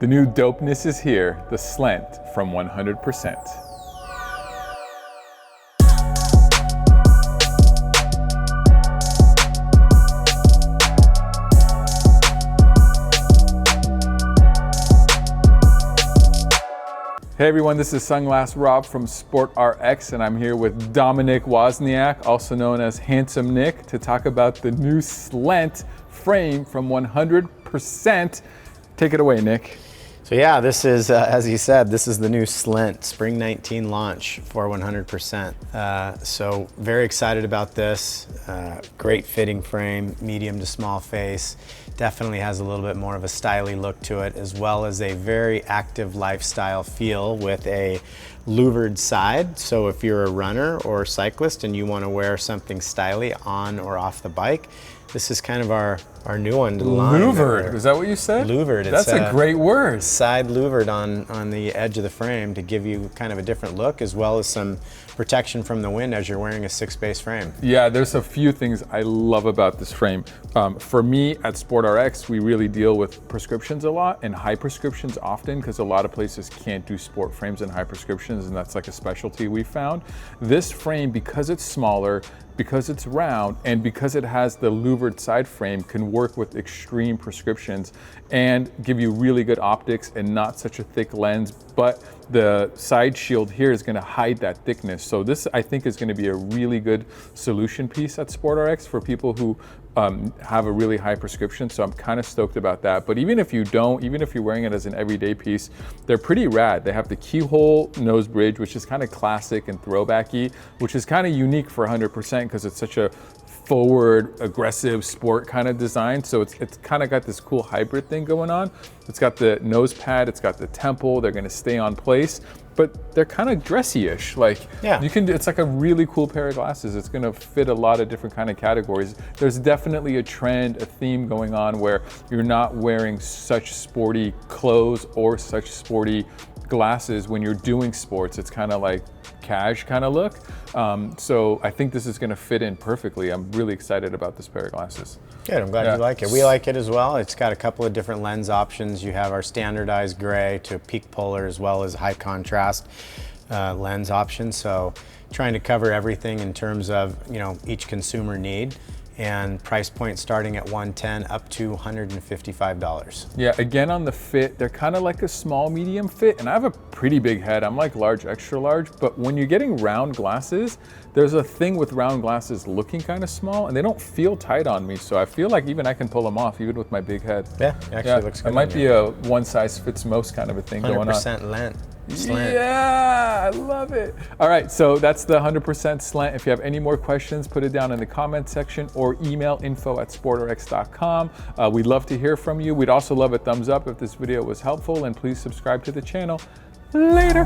The new dopeness is here, the Slent from 100%. Hey everyone, this is Sunglass Rob from SportRx, and I'm here with Dominic Wozniak, also known as Handsome Nick, to talk about the new Slent frame from 100%. Take it away, Nick. So yeah, this is, as you said, this is the new Slent Spring 19 launch for 100%. So very excited about this. Great fitting frame, medium to small face. Definitely has a little bit more of a stylish look to it, as well as a very active lifestyle feel with a louvered side. So if you're a runner or a cyclist and you want to wear something stylish on or off the bike, this is kind of our new one to the line. Louvered, is that what you said? Louvered. That's a great word. Side louvered on the edge of the frame to give you kind of a different look, as well as some protection from the wind as you're wearing a 6-base frame. Yeah, there's a few things I love about this frame. For me at SportRx, we really deal with prescriptions a lot and high prescriptions often, because a lot of places can't do sport frames and high prescriptions, and that's like a specialty we found. This frame, because it's smaller, because it's round, and because it has the louvered side frame, can work with extreme prescriptions and give you really good optics and not such a thick lens, but the side shield here is gonna hide that thickness. So this, I think, is gonna be a really good solution piece at SportRx for people who have a really high prescription, so I'm kind of stoked about that. But even if you don't, even if you're wearing it as an everyday piece, they're pretty rad. They have the keyhole nose bridge, which is kind of classic and throwbacky, which is kind of unique for 100% because it's such a forward, aggressive sport kind of design. So it's kind of got this cool hybrid thing going on. It's got the nose pad, it's got the temple, they're gonna stay on place, but they're kind of dressy-ish. Like, yeah, you can, it's like a really cool pair of glasses. It's gonna fit a lot of different kind of categories. There's definitely a trend, a theme going on where you're not wearing such sporty clothes or such sporty glasses when you're doing sports. It's kind of like cash kind of look. So I think this is gonna fit in perfectly. I'm really excited about this pair of glasses. Good, I'm glad you like it. We like it as well. It's got a couple of different lens options. You have our standardized gray to peak polar, as well as high contrast lens options. So trying to cover everything in terms of, you know, each consumer need. And price point starting at $110 up to $155. Yeah, again on the fit, they're kind of like a small medium fit, and I have a pretty big head. I'm like large, extra large, but when you're getting round glasses, there's a thing with round glasses looking kind of small, and they don't feel tight on me, so I feel like even I can pull them off, even with my big head. Yeah, actually looks good. It might be a one size fits most kind of a thing going on. 100% lent. Slant. Yeah, I love it. All right, so that's the 100% Slant. If you have any more questions, put it down in the comment section or email info@sportrx.com. We'd love to hear from you. We'd also love a thumbs up if this video was helpful, and please subscribe to the channel. Later.